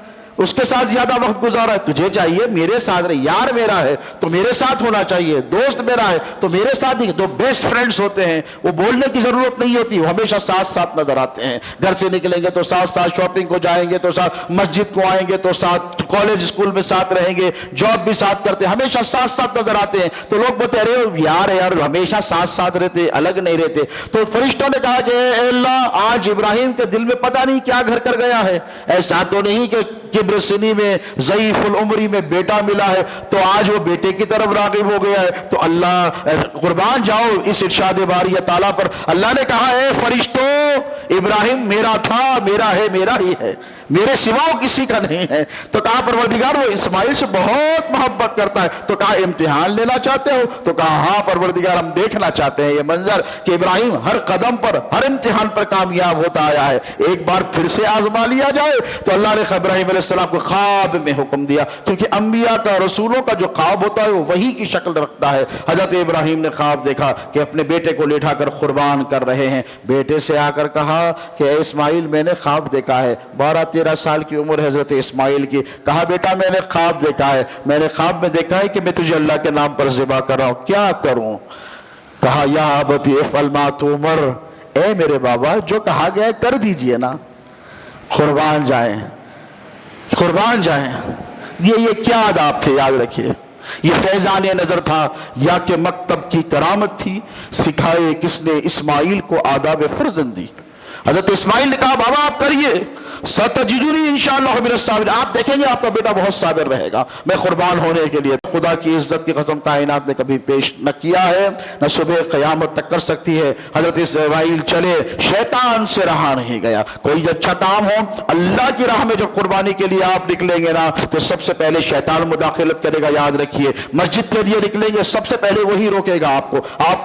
اس کے ساتھ زیادہ وقت گزارا ہے، تجھے چاہیے میرے ساتھ رہے، یار میرا ہے تو میرے ساتھ ہونا چاہیے، دوست میرا ہے تو میرے ساتھ ہی۔ جو بیسٹ فرینڈز ہوتے ہیں وہ بولنے کی ضرورت نہیں ہوتی، وہ ہمیشہ ساتھ ساتھ نظر آتے ہیں۔ گھر سے نکلیں گے تو ساتھ ساتھ، شاپنگ کو جائیں گے تو ساتھ، مسجد کو آئیں گے تو ساتھ، کالج اسکول میں ساتھ رہیں گے، جاب بھی ساتھ کرتے ہیں، ہمیشہ ساتھ ساتھ نظر آتے ہیں۔ تو لوگ بولتے ہیں ارے یار ہمیشہ ساتھ ساتھ رہتے، الگ نہیں رہتے۔ تو فرشتوں نے کہا کہ اے اللہ آج ابراہیم کے دل میں پتہ نہیں کیا گھر کر گیا ہے، ایسا تو نہیں کہ کبر سنی میں، ضعیف العمری میں بیٹا ملا ہے تو آج وہ بیٹے کی طرف راغب ہو گیا ہے۔ تو اللہ قربان جاؤ اس ارشاد باری تعالیٰ پر۔ اللہ نے کہا اے فرشتوں ابراہیم میرا تھا، میرا ہے، میرا ہی ہے، میرے سوا کسی کا نہیں ہے۔ تو کہا پروردگار وہ اسماعیل سے بہت محبت کرتا ہے۔ تو کہا امتحان لینا چاہتے ہو؟ تو کہا ہاں پروردگار ہم دیکھنا چاہتے ہیں یہ منظر کہ ابراہیم ہر قدم پر، ہر امتحان پر کامیاب ہوتا آیا ہے، ایک بار پھر سے آزما لیا جائے۔ تو اللہ نے ابراہیم علیہ السلام کو خواب میں حکم دیا، کیونکہ انبیاء کا، رسولوں کا جو خواب ہوتا ہے وہ وحی کی شکل رکھتا ہے۔ حضرت ابراہیم نے خواب دیکھا کہ اپنے بیٹے کو لٹا کر قربان کر رہے ہیں۔ بیٹے سے آ کر کہا کہ اے اسماعیل میں نے خواب دیکھا ہے، 12-13 سال کی عمر ہے حضرت اسماعیل کی۔ کہا بیٹا میں نے خواب دیکھا ہے، میں نے خواب میں دیکھا ہے کہ میں تجھے اللہ کے نام پر ذبح کر رہا ہوں، کیا کروں؟ کہا یا ابت افعل ما تؤمر، اے میرے بابا جو کہا گیا ہے کر دیجئے نا، قربان جائیں۔ قربان جائیں. یہ کیا آداب تھے یاد رکھیے. یہ فیضان نظر تھا یا کہ مکتب کی کرامت تھی؟ سکھائے کس نے اسماعیل کو آداب فرزندی؟ حضرت اسماعیل نے کہا بابا آپ کریے، ستجدونی انشاءاللہ من الصابرین، آپ دیکھیں گے آپ کا بیٹا بہت صابر رہے گا، میں قربان ہونے کے لیے. خدا کی عزت کی قسم کائنات نے کبھی پیش نہ کیا ہے، نہ صبح قیامت تک کر سکتی ہے. حضرت اسماعیل چلے، شیطان سے رہا نہیں گیا. کوئی اچھا کام ہو اللہ کی راہ میں جب قربانی کے لیے آپ نکلیں گے نا تو سب سے پہلے شیطان مداخلت کرے گا. یاد رکھیے مسجد کے لیے نکلیں گے سب سے پہلے وہی روکے گا آپ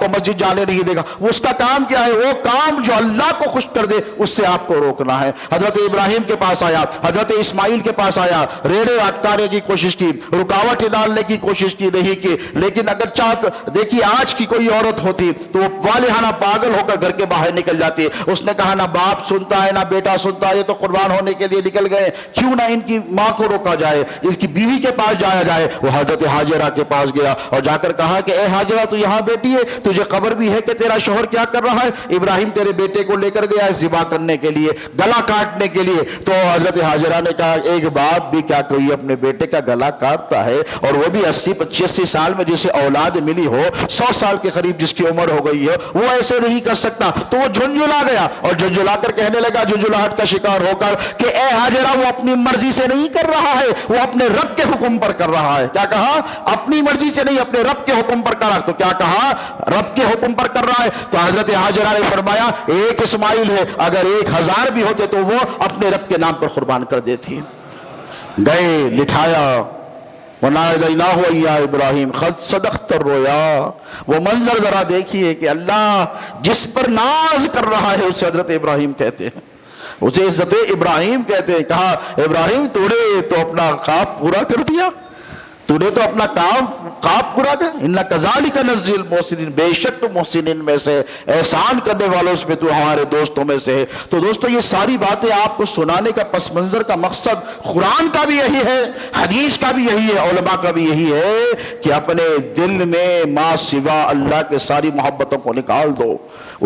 کو مسجد جانے نہیں دے گا. اس کا کام کیا ہے؟ وہ کام جو اللہ کو خوش کر دے اس سے آپ کو روکنا ہے. حضرت ابراہیم کے پاس آیا، حضرت اسماعیل کے پاس آیا، ریڑے اٹکانے کی کوشش کی، رکاوٹ ڈالنے کی کوشش کی، نہیں کی. لیکن اگر دیکھیے آج کی کوئی عورت ہوتی تو وہ والہانہ پاگل ہو کر گھر کے باہر نکل جاتی. اس نے کہا نہ باپ سنتا ہے نہ بیٹا سنتا ہے، یہ تو قربان ہونے کے لیے نکل گئے، کیوں نہ ان کی ماں کو روکا جائے، ان کی بیوی کے پاس جایا جائے. وہ حضرت ہاجرہ کے پاس گیا اور جا کر کہا کہ اے ہاجرہ تو یہاں بیٹی ہے، تجھے خبر بھی ہے کہ تیرا شوہر کیا کر رہا ہے؟ ابراہیم تیرے بیٹے کو لے کر گیا ہے ذبح کرنے کے لیے، گلا کاٹنے کے لیے. تو حضرت ہاجرہ نے کہا ایک باپ بھی کیا کوئی اپنے بیٹے کا گلا کاٹتا ہے؟ اور وہ بھی 80-85 سال میں جسے اولاد ملی ہو، 100 سال کے قریب جس کی عمر ہو گئی ہے، وہ ایسے نہیں کر سکتا. تو وہ جھنجھلا گیا اور جھنجھلا کر کہنے لگا جھنجھلاہٹ کا شکار ہو کر کہ اے ہاجرہ وہ اپنی مرضی سے نہیں کر رہا ہے، وہ اپنے رب کے حکم پر کر رہا ہے. کیا کہا؟ اپنی مرضی سے نہیں، اپنے رب کے حکم پر کر رہا ہے. تو کیا کہا؟ رب کے حکم پر کر رہا ہے. تو حضرت ہاجرہ نے فرمایا ایک اسماعیل ہے، اگر 1000 بھی ہوتے تو وہ اپنے رب کے نام پر قربان کر دیتی. گئے، لٹھایا، وَنَادَيْنَاهُ يَا إِبْرَاهِيمُ قَدْ صَدَقْتَ الرُّؤْيَا. وہ منظر ذرا دیکھیے کہ اللہ جس پر ناز کر رہا ہے اسے حضرت ابراہیم کہتے ہیں، اسے عزت ابراہیم کہتے ہیں. کہا ابراہیم تو نے تو اپنا خواب پورا کر دیا، تو نے تو اپنا خواب پورا کر. اِنَّا كَذَلِكَ نَجْزِي الْمُحْسِنِينَ، بے شک تو محسنین میں سے، احسان کرنے والوں میں تو ہمارے دوستوں میں سے ہے. تو دوستو یہ ساری باتیں آپ کو سنانے کا پس منظر کا مقصد قرآن کا بھی یہی ہے، حدیث کا بھی یہی ہے، علماء کا بھی یہی ہے کہ اپنے دل میں ما سوا اللہ کے ساری محبتوں کو نکال دو.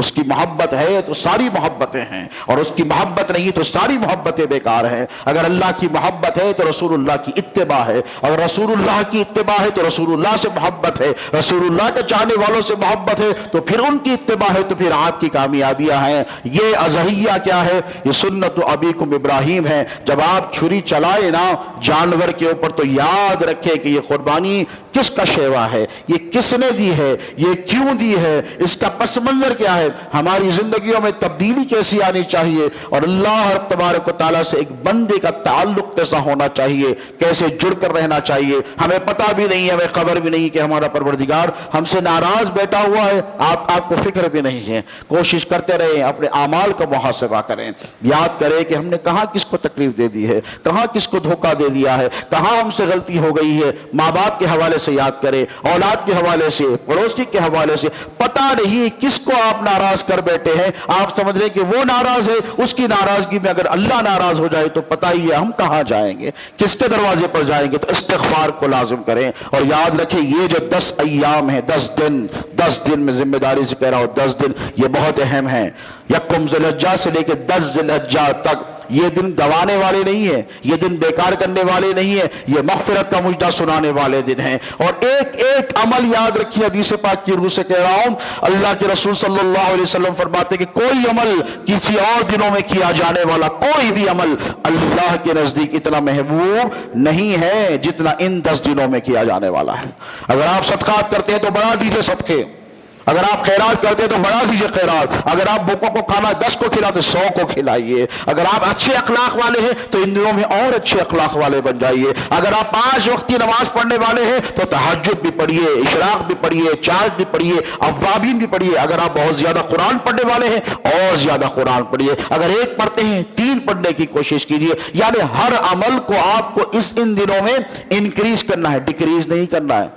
اس کی محبت ہے تو ساری محبتیں ہیں، اور اس کی محبت نہیں تو ساری محبتیں بیکار ہیں. اگر اللہ کی محبت ہے تو رسول اللہ کی اتباع ہے، اگر رسول اللہ کی اتباع ہے تو رسول اللہ سے محبت ہے، رسول اللہ کے چاہنے والوں سے محبت ہے تو پھر ان کی اتباع ہے، تو پھر آپ کی کامیابیاں ہیں. یہ ازہیہ کیا ہے؟ یہ سنت ابیکم ابراہیم ہے. جب آپ چھری چلائے نا جانور کے اوپر تو یاد رکھے کہ یہ قربانی کس کا شیوا ہے، یہ کس نے دی ہے، یہ کیوں دی ہے، اس کا پس منظر کیا ہے، ہماری زندگیوں میں تبدیلی کیسی آنی چاہیے، اور اللہ تبارک و تعالیٰ سے ایک بندے کا تعلق کیسا ہونا چاہیے، کیسے جڑ کر رہنا چاہیے. ہمیں پتہ بھی نہیں ہے، ہمیں خبر بھی نہیں کہ ہمارا پروردگار ہم سے ناراض بیٹھا ہوا ہے، آپ کو فکر بھی نہیں ہے. کوشش کرتے رہیں، اپنے اعمال کا محاسبہ کریں، یاد کریں کہ ہم نے کہاں کس کو تکلیف دے دی ہے، کہاں کس کو دھوکہ دے دیا ہے، کہاں ہم سے غلطی ہو گئی ہے. ماں باپ کے حوالے سے یاد کریں، اولاد کے حوالے سے، پڑوسی کے حوالے سے. پتہ نہیں کس کو آپ ناراض کر بیٹھے ہیں، آپ سمجھ رہے ہیں کہ وہ ناراض ہے، اس کی ناراضگی میں اگر اللہ ناراض ہو جائے تو پتہ ہی ہے ہم کہاں جائیں گے، کس کے دروازے پر جائیں گے. تو استغفار کو لازم کریں، اور یاد رکھیں یہ جو 10 ایام ہیں، 10 دن میں ذمہ داری سے کہہ رہا ہوں، 10 دن یہ بہت اہم ہیں. یکم ذی الحجہ سے لے کے 10 ذی الحجہ تک یہ دن گوانے والے نہیں ہیں، یہ دن بیکار کرنے والے نہیں ہیں، یہ مغفرت کا مجدہ سنانے والے دن ہیں. اور ایک ایک عمل یاد رکھیے، حدیث پاک کی روح سے کہہ رہا ہوں، اللہ کے رسول صلی اللہ علیہ وسلم فرماتے کہ کوئی عمل کسی اور دنوں میں کیا جانے والا کوئی بھی عمل اللہ کے نزدیک اتنا محبوب نہیں ہے جتنا ان 10 دنوں میں کیا جانے والا ہے. اگر آپ صدقات کرتے ہیں تو بڑھا دیجئے صدقے، اگر آپ خیرات کرتے ہیں تو بڑھا دیجئے خیرات، اگر آپ بھوکوں کو کھانا 10 کو کھلاتے 100 کو کھلائیے. اگر آپ اچھے اخلاق والے ہیں تو ان دنوں میں اور اچھے اخلاق والے بن جائیے. اگر آپ 5 وقت کی نماز پڑھنے والے ہیں تو تہجد بھی پڑھیے، اشراق بھی پڑھیے، چارج بھی پڑھیے، اوابین بھی پڑھیے. اگر آپ بہت زیادہ قرآن پڑھنے والے ہیں اور زیادہ قرآن پڑھیے. اگر 1 پڑھتے ہیں 3 پڑھنے کی کوشش کیجیے. یعنی ہر عمل کو آپ کو ان دنوں میں انکریز کرنا ہے، ڈیکریز نہیں کرنا ہے.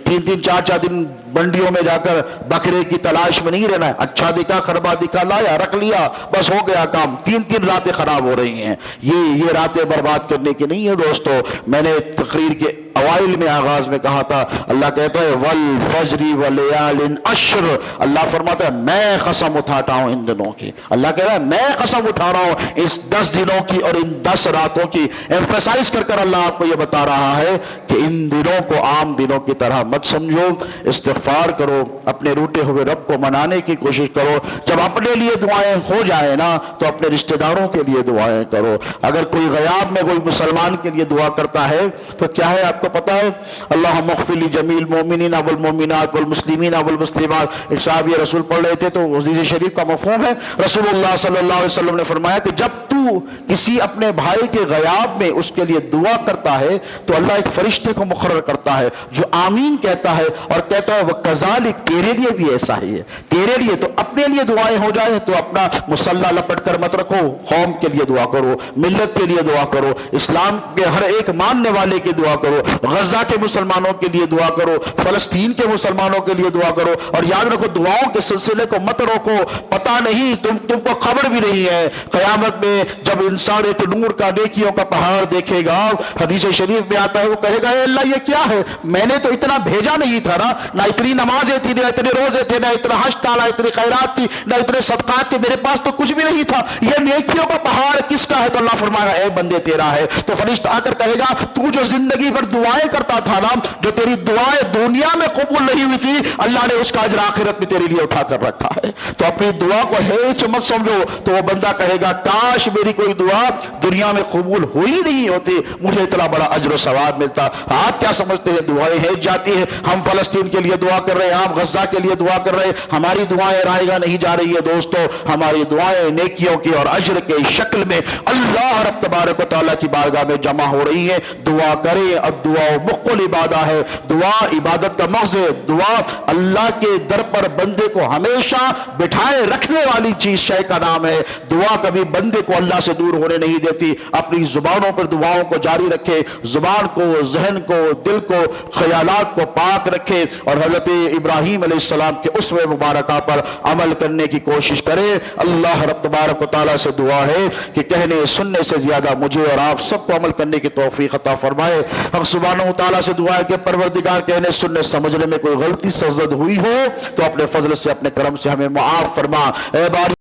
3 4 دن منڈیوں میں جا کر بکرے کی تلاش میں نہیں رہنا ہے. اچھا دکھا خربا دکھا لایا رکھ لیا بس ہو گیا کام. 3 راتیں خراب ہو رہی ہیں. یہ راتیں برباد کرنے کی نہیں ہے دوستو. میں نے تقریر کے اوائل میں آغاز میں کہا تھا، اللہ کہتا ہے والفجر ولیال عشر، اللہ فرماتا ہے میں قسم اٹھاتا ہوں ان دنوں کی، اللہ کہہ رہا ہے میں قسم اٹھا رہا ہوں اس 10 دنوں کی اور ان 10 راتوں کی، ایمفیسائز کر کر اللہ آپ کو یہ بتا رہا ہے کہ ان دنوں کو عام دنوں کی طرح مت سمجھو، استغفار کرو، اپنے روٹے ہوئے رب کو منانے کی کوشش کرو، جب اپنے لیے دعائیں ہو جائیں نا تو اپنے رشتہ داروں کے لیے دعائیں کرو۔ اگر کوئی غیاب میں کوئی مسلمان کے لیے دعا کرتا ہے تو کیا ہے آپ کو پتا ہے؟ اللہم اغفر لجمیع المؤمنین والمؤمنات والمسلمین والمسلمات۔ ایک صحابی رسول پڑھ رہے تھے تو حدیث شریف کا مفہوم ہے، رسول اللہ صلی اللہ علیہ وسلم نے فرمایا کہ جب تو کسی اپنے بھائی کے غیاب میں اس کے لیے دعا کرتا ہے تو اللہ ایک فرشتے کو مقرر کرتا ہے جو آمین کہتا ہے اور کہتا ہے وَكَذَلِكَ، تیرے لیے بھی ایسا ہی ہے، تیرے لیے تو اپنے لیے دعائیں ہو جائیں تو اپنا مصلہ لپٹ کر مت رکھو، قوم کے لیے دعا کرو، ملت کے لیے دعا کرو، اسلام کے ہر ایک ماننے والے کی دعا کرو، غزہ کے مسلمانوں کے لیے دعا کرو، فلسطین کے مسلمانوں کے لیے دعا کرو، اور یاد رکھو دعاؤں کے سلسلے کو مت روکو، پتہ نہیں تم کو خبر بھی نہیں ہے، قیامت میں جب انسان ایک نور کا نیکیوں کا پہاڑ دیکھے گا، حدیث شریف میں آتا ہے وہ کہے گا اے اللہ یہ کیا ہے، میں نے تو اتنا بھیجا نہیں تھا نا، نہ اتنی نمازیں تھی، نہ اتنے روزے تھے، نہ اتنا حج تھا، نہ اتنی خیرات تھی، نہ اتنے صدقات تھے، میرے پاس تو کچھ بھی نہیں تھا، یہ نیکیوں کا پہاڑ کس کا ہے؟ تو اللہ فرمائے گا اے بندے تیرا ہے۔ تو فرشتہ آ کر کہے گا تو جو زندگی بھر دعائیں کرتا تھا نا، جو تیری دعائیں دنیا میں قبول نہیں ہوئی تھی، اللہ نے اس کا اجر آخرت میں تیرے لیے اٹھا کر رکھا ہے۔ تو اپنی دعا کو ہیچ مت سمجھو، تو وہ بندہ کہے گا کاش میری کوئی دعا دنیا میں قبول ہوئی نہیں ہوتی، مجھے اتنا بڑا اجر و ثواب ملتا۔ آپ کیا سمجھتے ہیں دعائیں ہیچ جاتی ہیں؟ ہم فلسطین کے لیے دعا کر رہے ہیں، ہم غزہ کے لیے دعا کر رہے ہیں، ہماری دعائیں رائے گاہ نہیں جا رہی ہے دوستو، ہماری دعائیں نیکیوں کی اور اجر کے شکل میں اللہ رب تبارک و تعالیٰ کی بارگاہ میں جمع ہو رہی ہے۔ دعا کریں، الدعاء مخ العبادہ ہے، دعا عبادت کا مغز ہے، دعا اللہ کے در پر بندے کو ہمیشہ بٹھائے رکھنے والی چیز شے کا نام ہے۔ دعا کبھی بندے کو اللہ سے دور ہونے نہیں دیتی۔ اپنی زبانوں پر دعاؤں کو جاری رکھے، زبان کو، ذہن کو، دل کو، خیالات کو پاک رکھے، اور حضرت ابراہیم علیہ السلام کے اسوہ مبارکہ پر عمل کرنے کی کوشش کرے۔ اللہ رب تبارک و تعالیٰ سے دعا ہے کہ کہنے سننے سے زیادہ مجھے اور آپ سب کو عمل کرنے کی توفیق عطا فرمائے۔ حق سبحانہ و تعالیٰ سے دعا ہے کہ پروردگار کہنے سننے سمجھنے میں کوئی غلطی سرزد ہوئی ہو تو اپنے فضل سے، اپنے کرم سے ہمیں معاف فرما۔ اے باری